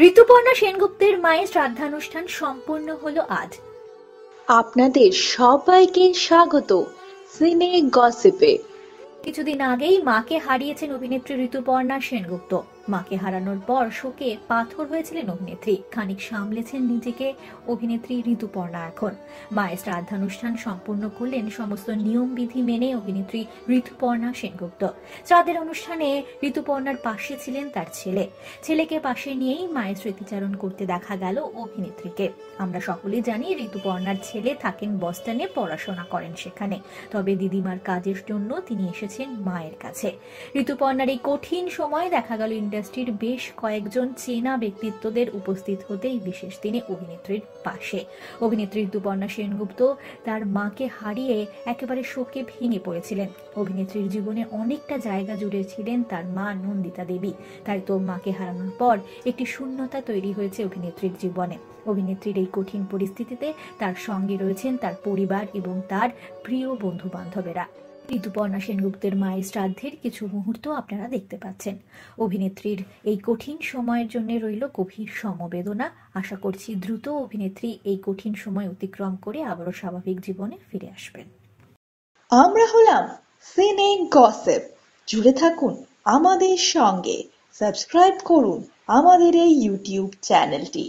ঋতুপর্ণা সেনগুপ্তের মায়ের শ্রাদ্ধানুষ্ঠান সম্পূর্ণ হলো আজ। আপনাদের সবাইকে স্বাগত সিনে গসিপে। কিছুদিন আগেই মাকে হারিয়েছেন অভিনেত্রী ঋতুপর্ণা সেনগুপ্ত। মাকে হারানোর পর শোকে পাথর হয়েছিলেন অভিনেত্রী। খানিক সামলেছেন নিজেকে অভিনেত্রী ঋতুপর্ণা। এখন মায়ের শ্রাদ্ধানুষ্ঠান সম্পূর্ণ করলেন সমস্ত নিয়ম বিধি মেনে অভিনেত্রী ঋতুপর্ণা সেনগুপ্ত। শ্রাদ্ধের অনুষ্ঠানে ঋতুপর্ণার পাশে ছিলেন তার ছেলেকে পাশে নিয়েই মায়ের স্মৃতিচারণ করতে দেখা গেল অভিনেত্রীকে। আমরা সকলেই জানি ঋতুপর্ণার ছেলে থাকেন বস্টনে, পড়াশোনা করেন সেখানে। তবে দিদিমার কাজের জন্য তিনি এসেছেন মায়ের কাছে। ঋতুপর্ণার এই কঠিন সময় দেখা গেল ইন্ডাস্ট্রির বেশ কয়েকজন চেনা ব্যক্তিত্বদের উপস্থিত হতে এই বিশেষ দিনে অভিনেত্রীর পাশে। অভিনেত্রী ঋতুপর্ণা সেনগুপ্ত তার মাকে হারিয়ে একেবারে শোকে ভেঙে পড়েছিলেন। অভিনেত্রীর জীবনে অনেকটা জায়গা জুড়ে ছিলেন তার মা নন্দিতা দেবী। তাই তো মাকে হারানোর পর একটি শূন্যতা তৈরি হয়েছে অভিনেত্রীর জীবনে। অভিনেত্রীর এই কঠিন পরিস্থিতিতে তার সঙ্গে রয়েছেন তার পরিবার এবং তার প্রিয় বন্ধু বান্ধবেরা। ঋতুপর্ণা সেনগুপ্তের মায়ের শ্রাদ্ধের কিছু মুহূর্ত আপনারা দেখতে পাচ্ছেন। অভিনেত্রীর এই কঠিন সময়ের জন্য রইল গভীর সমবেদনা। আশা করছি দ্রুত অভিনেত্রী এই কঠিন সময় অতিক্রম করে আবারও স্বাভাবিক জীবনে ফিরে আসবেন। আমরা হলাম সিনে গসিপ। জুড়ে থাকুন আমাদের সঙ্গে, সাবস্ক্রাইব করুন আমাদের এই ইউটিউব চ্যানেলটি।